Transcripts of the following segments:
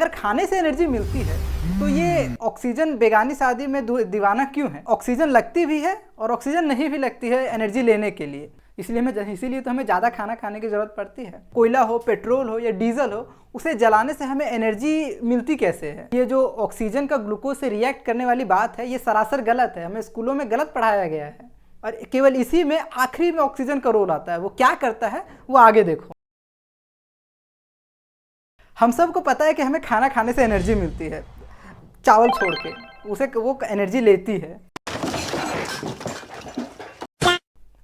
अगर खाने से एनर्जी मिलती है तो ये ऑक्सीजन बेगानी शादी में दीवाना क्यों है? ऑक्सीजन लगती भी है और ऑक्सीजन नहीं भी लगती है एनर्जी लेने के लिए। इसीलिए तो हमें ज़्यादा खाना खाने की ज़रूरत पड़ती है। कोयला हो, पेट्रोल हो या डीजल हो, उसे जलाने से हमें एनर्जी मिलती कैसे है? ये जो ऑक्सीजन का ग्लूकोज से रिएक्ट करने वाली बात है, ये सरासर गलत है। हमें स्कूलों में गलत पढ़ाया गया है और केवल इसी में आखिरी में ऑक्सीजन का रोल आता है। वो क्या करता है वो आगे देखो। हम सबको पता है कि हमें खाना खाने से एनर्जी मिलती है, चावल छोड़ के उसे वो एनर्जी लेती है।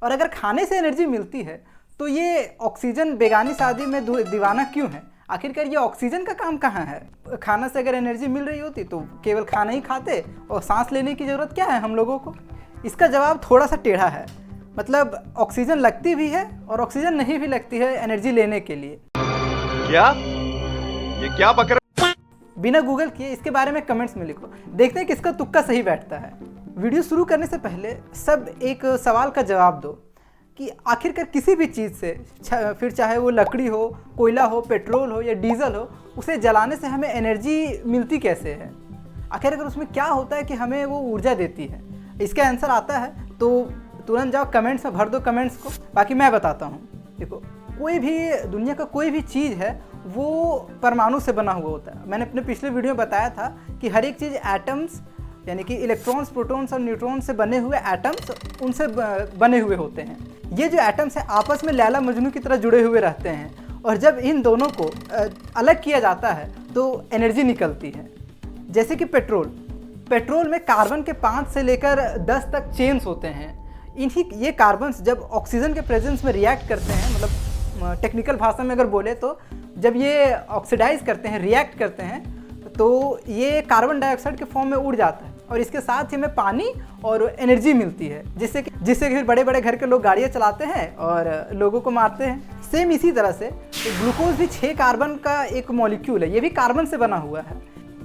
और अगर खाने से एनर्जी मिलती है तो ये ऑक्सीजन बेगानी शादी में दीवाना क्यों है? आखिरकार ये ऑक्सीजन का काम कहाँ है? खाना से अगर एनर्जी मिल रही होती तो केवल खाना ही खाते और सांस लेने की ज़रूरत क्या है हम लोगों को? इसका जवाब थोड़ा सा टेढ़ा है। मतलब ऑक्सीजन लगती भी है और ऑक्सीजन नहीं भी लगती है एनर्जी लेने के लिए। क्या? ये क्या बकरा? बिना गूगल किए इसके बारे में कमेंट्स में लिखो, देखते हैं किसका तुक्का सही बैठता है। वीडियो शुरू करने से पहले सब एक सवाल का जवाब दो कि आखिरकार किसी भी चीज़ से, फिर चाहे वो लकड़ी हो, कोयला हो, पेट्रोल हो या डीजल हो, उसे जलाने से हमें एनर्जी मिलती कैसे है? आखिर उसमें क्या होता है कि हमें वो ऊर्जा देती है? इसका आंसर आता है तो तुरंत जाओ कमेंट्स में भर दो कमेंट्स को, बाकी मैं बताता हूँ। देखो, कोई भी दुनिया का कोई भी चीज़ है वो परमाणु से बना हुआ होता है। मैंने अपने पिछले वीडियो में बताया था कि हर एक चीज़ एटम्स यानी कि इलेक्ट्रॉन्स, प्रोटॉन्स और न्यूट्रॉन्स से बने हुए एटम्स उनसे बने हुए होते हैं। ये जो एटम्स हैं आपस में लैला मजनू की तरह जुड़े हुए रहते हैं और जब इन दोनों को अलग किया जाता है तो एनर्जी निकलती है। जैसे कि पेट्रोल में कार्बन के 5 से लेकर 10 तक चेन्स होते हैं। ये कार्बन्स जब ऑक्सीजन के प्रेजेंस में रिएक्ट करते हैं, मतलब टेक्निकल भाषा में अगर बोले तो जब ये ऑक्सीडाइज करते हैं, रिएक्ट करते हैं, तो ये कार्बन डाइऑक्साइड के फॉर्म में उड़ जाता है और इसके साथ ही हमें पानी और एनर्जी मिलती है, जिससे कि फिर बड़े बड़े घर के लोग गाड़ियाँ चलाते हैं और लोगों को मारते हैं। सेम इसी तरह से ग्लूकोज भी 6 कार्बन का एक मॉलिक्यूल है, ये भी कार्बन से बना हुआ है।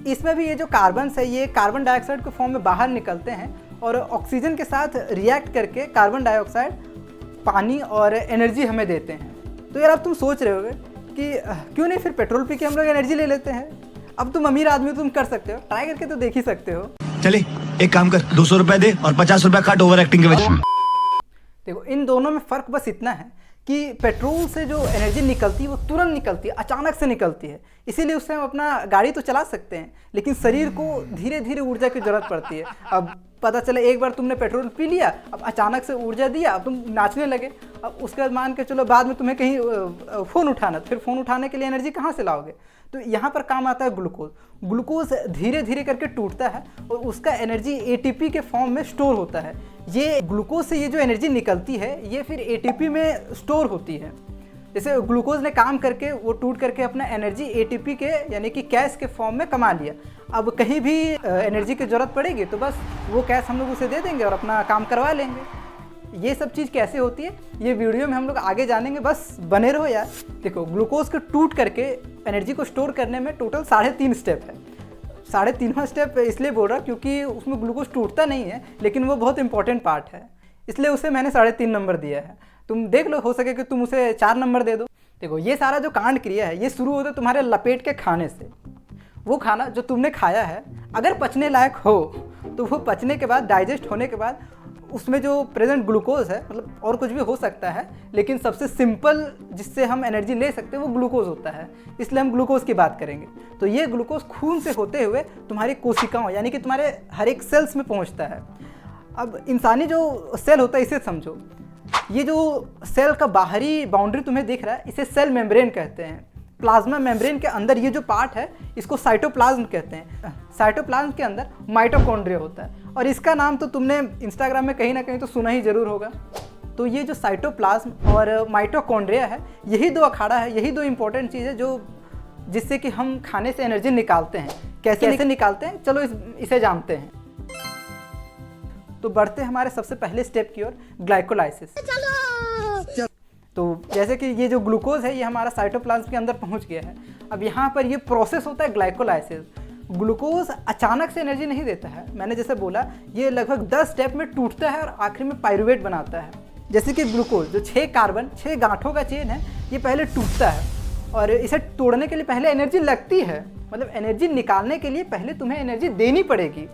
इसमें भी ये जो कार्बन है ये कार्बन डाइऑक्साइड के फॉर्म में बाहर निकलते हैं और ऑक्सीजन के साथ रिएक्ट करके कार्बन डाइऑक्साइड, पानी और एनर्जी हमें देते हैं। तो यार अब तुम सोच रहे होगे कि क्यों नहीं फिर पेट्रोल पी के हम लोग एनर्जी ले लेते हैं? अब तुम अमीर आदमी हो, तुम कर सकते हो, ट्राई करके तो देख ही सकते हो। चले एक काम कर, 200 रुपए दे और 50 रुपए काट ओवर एक्टिंग के वजह। देखो, इन दोनों में फ़र्क बस इतना है कि पेट्रोल से जो एनर्जी निकलती है वो तुरंत निकलती है, अचानक से निकलती है, इसीलिए उससे हम अपना गाड़ी तो चला सकते हैं, लेकिन शरीर को धीरे धीरे ऊर्जा की ज़रूरत पड़ती है। अब पता चले एक बार तुमने पेट्रोल पी लिया, अब अचानक से ऊर्जा दिया, अब तुम नाचने लगे, अब उसके बाद मान के चलो बाद में तुम्हें कहीं फ़ोन उठाना, फिर फ़ोन उठाने के लिए एनर्जी कहाँ से लाओगे? तो यहाँ पर काम आता है ग्लूकोज धीरे धीरे करके टूटता है और उसका एनर्जी एटीपी के फॉर्म में स्टोर होता है। ये ग्लूकोज से ये जो एनर्जी निकलती है ये फिर एटीपी में स्टोर होती है। जैसे ग्लूकोज ने काम करके वो टूट करके अपना एनर्जी एटीपी के यानी कि गैस के फॉर्म में कमा लिया। अब कहीं भी एनर्जी की ज़रूरत पड़ेगी तो बस वो गैस हम लोग उसे दे देंगे और अपना काम करवा लेंगे। ये सब चीज़ कैसे होती है ये वीडियो में हम लोग आगे जानेंगे, बस बने रहो यार। देखो, ग्लूकोज को टूट करके एनर्जी को स्टोर करने में टोटल 3.5 स्टेप है। 3.5वां स्टेप इसलिए बोल रहा क्योंकि उसमें ग्लूकोज टूटता नहीं है, लेकिन वो बहुत इंपॉर्टेंट पार्ट है, इसलिए उसे मैंने 3.5 नंबर दिया है। तुम देख लो, हो सके कि तुम उसे 4 नंबर दे दो। देखो, ये सारा जो कांड क्रिया है ये शुरू होता है तुम्हारे लपेट के खाने से। वो खाना जो तुमने खाया है अगर पचने लायक हो तो वो पचने के बाद, डाइजेस्ट होने के बाद उसमें जो प्रेजेंट ग्लूकोज है, मतलब और कुछ भी हो सकता है, लेकिन सबसे सिंपल जिससे हम एनर्जी ले सकते हैं वो ग्लूकोज होता है, इसलिए हम ग्लूकोज की बात करेंगे। तो ये ग्लूकोज खून से होते हुए तुम्हारी कोशिकाओं यानी कि तुम्हारे हर एक सेल्स में पहुंचता है। अब इंसानी जो सेल होता है इसे समझो, ये जो सेल का बाहरी बाउंड्री तुम्हें दिख रहा है इसे सेल मेम्ब्रेन कहते हैं। प्लाज्मा मेम्ब्रेन के अंदर ये जो पार्ट है इसको साइटोप्लाज्म कहते हैं। साइटोप्लाज्म के अंदर माइटोकॉन्ड्रिया होता है और इसका नाम तो तुमने इंस्टाग्राम में कहीं ना कहीं तो सुना ही जरूर होगा। तो ये जो साइटोप्लाज्म और माइटोकॉन्ड्रिया है, यही दो अखाड़ा है, यही दो इंपॉर्टेंट चीज़ है जो जिससे कि हम खाने से एनर्जी निकालते हैं। कैसे निकालते हैं चलो इसे जानते हैं। तो बढ़ते हमारे सबसे पहले स्टेप की ओर, ग्लाइकोलाइसिस। तो जैसे कि ये जो ग्लूकोज है ये हमारा साइटोप्लाज्म के अंदर पहुंच गया है। अब यहाँ पर ये प्रोसेस होता है ग्लाइकोलाइसिस। ग्लूकोज अचानक से एनर्जी नहीं देता है, मैंने जैसे बोला ये लगभग 10 स्टेप में टूटता है और आखिर में पाइरूवेट बनाता है। जैसे कि ग्लूकोज जो 6 कार्बन 6 गांठों का चेन है ये पहले टूटता है और इसे तोड़ने के लिए पहले एनर्जी लगती है मतलब एनर्जी निकालने के लिए पहले तुम्हें एनर्जी देनी पड़ेगी।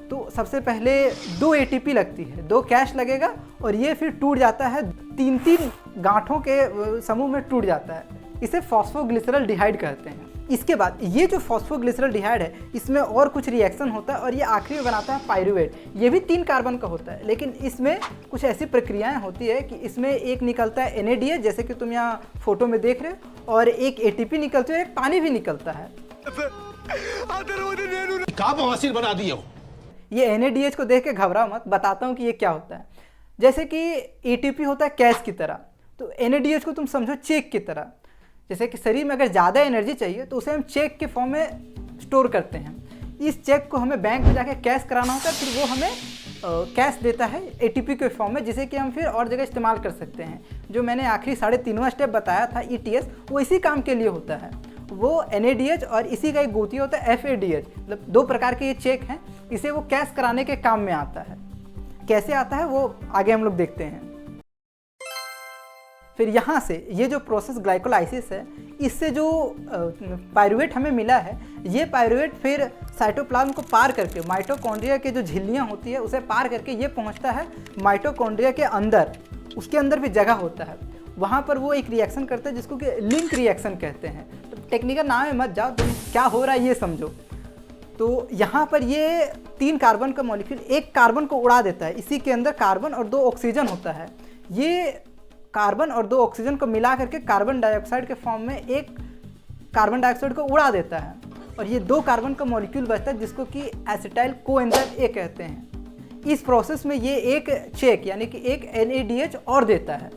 तो सबसे पहले 2 ATP लगती है, 2 कैश लगेगा और ये फिर टूट जाता है, 3-3 गांठों के समूह में टूट जाता है। इसे फॉस्फोग्लिसरॉल्डिहाइड कहते हैं। इसके बाद ये जो फॉस्फोग्लिसरॉल्डिहाइड है, इसमें और कुछ रिएक्शन होता है और ये आखिरी में बनाता है पाइरूवेट। ये भी 3 कार्बन का होता है, लेकिन इसमें कुछ ऐसी प्रक्रियाएं होती है कि इसमें एक निकलता है NADH, जैसे कि तुम यहाँ फोटो में देख रहे हो, और एक ATP निकलती है, एक पानी भी निकलता है। बना दिए हो। ये NADH को देख के घबराओ मत, बताता हूँ कि ये क्या होता है। जैसे कि ATP होता है कैश की तरह, तो NADH को तुम समझो चेक की तरह। जैसे कि शरीर में अगर ज़्यादा एनर्जी चाहिए तो उसे हम चेक के फॉर्म में स्टोर करते हैं। इस चेक को हमें बैंक में जाके कैश कराना होता है, फिर वो हमें कैश देता है ATP के फॉर्म में, जिसे कि हम फिर और जगह इस्तेमाल कर सकते हैं। जो मैंने आखिरी 3.5वां स्टेप बताया था ETS, वो इसी काम के लिए होता है। वो NADH और इसी का एक गोतिया होता है FADH, मतलब 2 प्रकार के ये चेक हैं। इसे वो कैश कराने के काम में आता है। कैसे आता है वो आगे हम लोग देखते हैं। फिर यहाँ से ये जो प्रोसेस ग्लाइकोलाइसिस है, इससे जो पाइरूवेट हमें मिला है, ये पाइरूवेट फिर साइटोप्लाज्म को पार करके माइटोकॉन्ड्रिया के जो झिल्लियाँ होती है उसे पार करके ये पहुँचता है माइटोकॉन्ड्रिया के अंदर। उसके अंदर भी जगह होता है, वहाँ पर वो एक रिएक्शन करता है जिसको कि लिंक रिएक्शन कहते हैं। तो टेक्निकल नाम में मत जाओ, तुम क्या हो रहा है ये समझो। तो यहाँ पर ये 3 कार्बन का मॉलिक्यूल एक कार्बन को उड़ा देता है। इसी के अंदर कार्बन और 2 ऑक्सीजन होता है। ये कार्बन और 2 ऑक्सीजन को मिला करके कार्बन डाइऑक्साइड के फॉर्म में एक कार्बन डाइऑक्साइड को उड़ा देता है और ये 2 कार्बन का मॉलिक्यूल बचता है जिसको कि एसिटाइल कोएंजाइम A कहते हैं। इस प्रोसेस में ये एक चेक यानी कि एक NADH और देता है।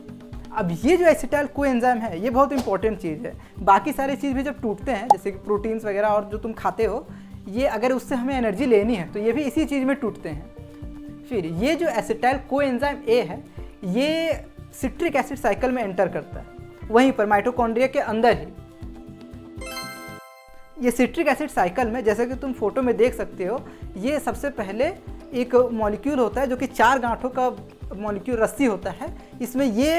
अब ये जो एसिटाइल कोएंजाइम है, ये बहुत इंपॉर्टेंट चीज़ है। बाकी सारे चीज़ भी जब टूटते हैं, जैसे कि प्रोटीन्स वगैरह और जो तुम खाते हो, ये अगर उससे हमें एनर्जी लेनी है तो ये भी इसी चीज़ में टूटते हैं। फिर ये जो एसिटाइल कोएंजाइम A है, ये सिट्रिक एसिड साइकिल में एंटर करता है, वहीं पर माइटोकॉन्ड्रिया के अंदर ही। ये सिट्रिक एसिड साइकिल में, जैसे कि तुम फोटो में देख सकते हो, ये सबसे पहले एक मॉलिक्यूल होता है जो कि 4 गांठों का मॉलिक्यूल रस्सी होता है। इसमें ये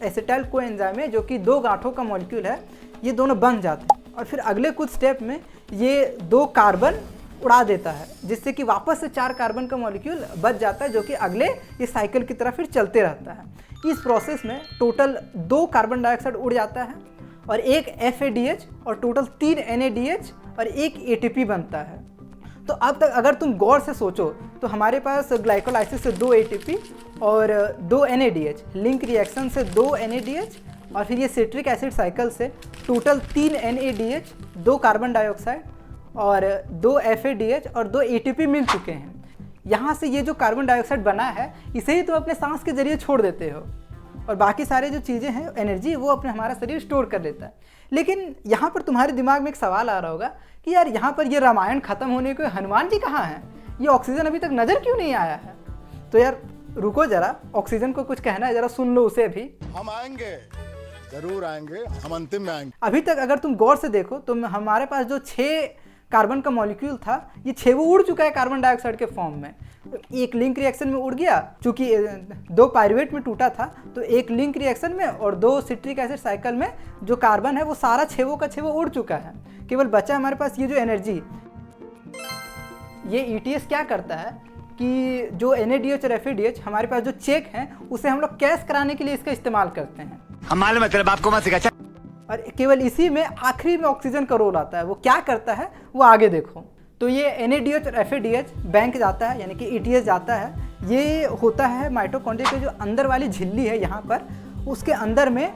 एसिटाइल कोएंजाइम है जो कि 2 गांठों का मॉलिक्यूल है, ये दोनों बन जाते हैं और फिर अगले कुछ स्टेप में ये 2 कार्बन उड़ा देता है, जिससे कि वापस से 4 कार्बन का मॉलिक्यूल बच जाता है, जो कि अगले इस साइकिल की तरफ फिर चलते रहता है। इस प्रोसेस में टोटल 2 कार्बन डाइऑक्साइड उड़ जाता है और एक FADH और टोटल 3 NADH और एक ATP बनता है। तो अब तक अगर तुम गौर से सोचो तो हमारे पास ग्लाइकोलाइसिस से 2 ATP और 2 NADH, लिंक रिएक्शन से 2 NADH और फिर ये सिट्रिक एसिड साइकिल से टोटल 3 NADH, 2 कार्बन डाइऑक्साइड और 2 FADH और 2 ATP मिल चुके हैं। यहाँ से ये जो कार्बन डाइऑक्साइड बना है, इसे ही तुम अपने सांस के जरिए छोड़ देते हो और बाकी सारे जो चीज़ें हैं, एनर्जी, वो अपने हमारा शरीर स्टोर कर लेता है। लेकिन यहाँ पर तुम्हारे दिमाग में एक सवाल आ रहा होगा कि यार यहाँ पर ये रामायण खत्म होने को हनुमान जी कहाँ हैं, ये ऑक्सीजन अभी तक नज़र क्यों नहीं आया है? तो यार रुको जरा, ऑक्सीजन को कुछ कहना है, जरा सुन लो उसे भी। हम आएंगे, जरूर आएंगे, हम अंतिम में आएंगे। अभी तक अगर तुम गौर से देखो तो हमारे पास जो 6 कार्बन का मॉलिक्यूल था, ये 6 वो उड़ चुका है कार्बन डाइऑक्साइड के फॉर्म में। एक लिंक रिएक्शन में उड़ गया, चूंकि 2 पाइरूवेट में टूटा था, तो एक लिंक रिएक्शन में और 2 सिट्रिक एसिड साइकिल में जो कार्बन है वो सारा 6 का 6 उड़ चुका है। केवल बचा हमारे पास ये जो एनर्जी। ये ETS क्या करता है कि जो NADH और FADH हमारे पास जो चेक हैं, उसे हम लोग कैश कराने के लिए इसका इस्तेमाल करते हैं। हम मालूम है तेरे बाप को मत सिखा। और केवल इसी में आखिरी में ऑक्सीजन का रोल आता है। वो क्या करता है वो आगे देखो। तो ये NADH और FADH बैंक जाता है, यानी कि ETS जाता है। ये होता है माइटोकॉन्ड्रिया के जो अंदर वाली झिल्ली है यहाँ पर, उसके अंदर में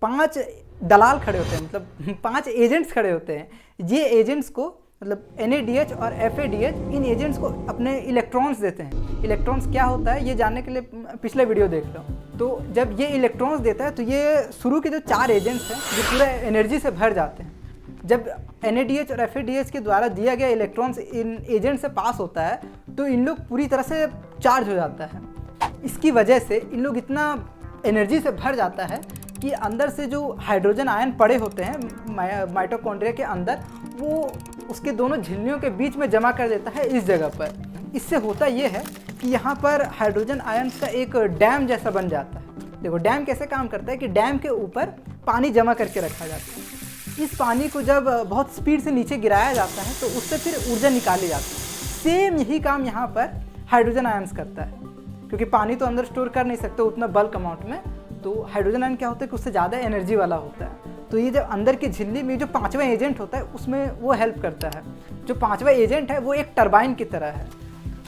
5 दलाल खड़े होते हैं, मतलब 5 एजेंट्स खड़े होते हैं। ये एजेंट्स को, मतलब NADH और FADH, इन एजेंट्स को अपने इलेक्ट्रॉन्स देते हैं। इलेक्ट्रॉन्स क्या होता है ये जानने के लिए पिछले वीडियो देख लो। तो जब ये इलेक्ट्रॉन्स देता है तो ये शुरू के जो 4 एजेंट्स हैं ये पूरा एनर्जी से भर जाते हैं। जब NADH और FADH के द्वारा दिया गया इलेक्ट्रॉन्स इन एजेंट से पास होता है तो इन लोग पूरी तरह से चार्ज हो जाता है। इसकी वजह से इन लोग इतना एनर्जी से भर जाता है कि अंदर से जो हाइड्रोजन आयन पड़े होते हैं माइटोकॉन्ड्रिया के अंदर, वो उसके दोनों झिल्लियों के बीच में जमा कर देता है इस जगह पर। इससे होता ये है कि यहाँ पर हाइड्रोजन आयन का एक डैम जैसा बन जाता है। देखो डैम कैसे काम करता है कि डैम के ऊपर पानी जमा करके रखा जाता है। इस पानी को जब बहुत स्पीड से नीचे गिराया जाता है तो उससे फिर ऊर्जा निकाली जाती है। सेम यही काम यहाँ पर हाइड्रोजन आयंस करता है, क्योंकि पानी तो अंदर स्टोर कर नहीं सकते उतना बल्क अमाउंट में, तो हाइड्रोजन आयन क्या होता है कि उससे ज़्यादा एनर्जी वाला होता है। तो ये जब अंदर की झिल्ली में जो 5वां एजेंट होता है उसमें वो हेल्प करता है। जो 5वां एजेंट है वो एक टरबाइन की तरह है,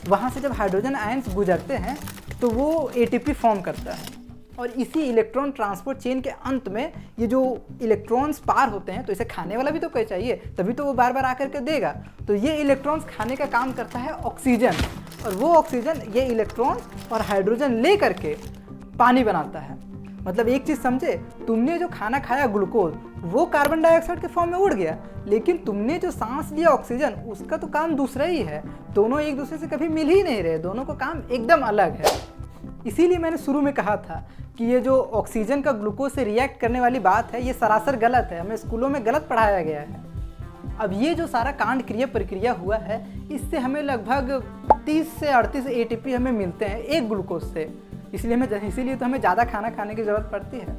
वहाँ से जब हाइड्रोजन आयंस गुजरते हैं तो वो ATP फॉर्म करता है, और इसी इलेक्ट्रॉन ट्रांसपोर्ट चेन के अंत में ये जो इलेक्ट्रॉन्स पार होते हैं, तो इसे खाने वाला भी तो कोई चाहिए, तभी तो वो बार बार आकर के देगा। तो ये इलेक्ट्रॉन्स खाने का काम करता है ऑक्सीजन, और वो ऑक्सीजन ये इलेक्ट्रॉन्स और हाइड्रोजन ले करके पानी बनाता है। मतलब एक चीज़ समझे, तुमने जो खाना खाया ग्लूकोज वो कार्बन डाइऑक्साइड के फॉर्म में उड़ गया, लेकिन तुमने जो सांस लिया ऑक्सीजन उसका तो काम दूसरा ही है। दोनों एक दूसरे से कभी मिल ही नहीं रहे, दोनों का काम एकदम अलग है। इसीलिए मैंने शुरू में कहा था कि ये जो ऑक्सीजन का ग्लूकोज से रिएक्ट करने वाली बात है ये सरासर गलत है, हमें स्कूलों में गलत पढ़ाया गया है। अब ये जो सारा कांड क्रिया प्रक्रिया हुआ है इससे हमें लगभग 30 से 38 ATP हमें मिलते हैं एक ग्लूकोज से, इसीलिए तो हमें ज़्यादा खाना खाने की ज़रूरत पड़ती है।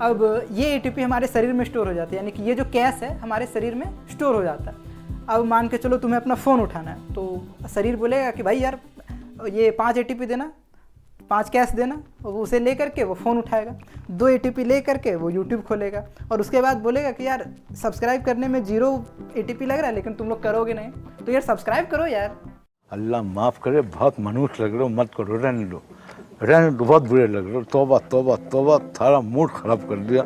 अब ये ATP हमारे शरीर में स्टोर हो जाती है, यानी कि ये जो कैश है हमारे शरीर में स्टोर हो जाता है। अब मान के चलो तुम्हें अपना फ़ोन उठाना है, तो शरीर बोलेगा कि भाई यार ये 5 ATP देना, 5 कैश देना, और वो उसे ले करके वो फ़ोन उठाएगा। 2 ATP ले करके वो YouTube खोलेगा, और उसके बाद बोलेगा कि यार सब्सक्राइब करने में 0 ATP लग रहा है, लेकिन तुम लोग करोगे नहीं, तो यार सब्सक्राइब करो यार। अल्लाह माफ़ करे, बहुत मनुष्य लग रहे हो, मत करो, रहने दो, बहुत बुरे लग रहे हो। तौबा तौबा तौबा, थारा मूड ख़राब कर दिया।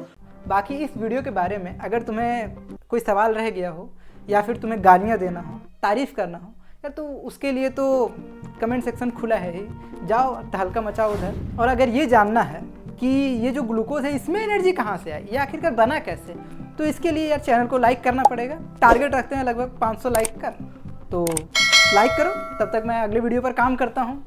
बाकी इस वीडियो के बारे में अगर तुम्हें कोई सवाल रह गया हो, या फिर तुम्हें गालियाँ देना हो, तारीफ़ करना हो यार, तो उसके लिए तो कमेंट सेक्शन खुला है ही, जाओ तहलका मचाओ उधर। और अगर ये जानना है कि ये जो ग्लूकोज है इसमें एनर्जी कहाँ से आई, ये आखिरकार बना कैसे, तो इसके लिए यार चैनल को लाइक करना पड़ेगा। टारगेट रखते हैं लगभग 500 लाइक का, तो लाइक करो। तब तक मैं अगले वीडियो पर काम करता हूँ।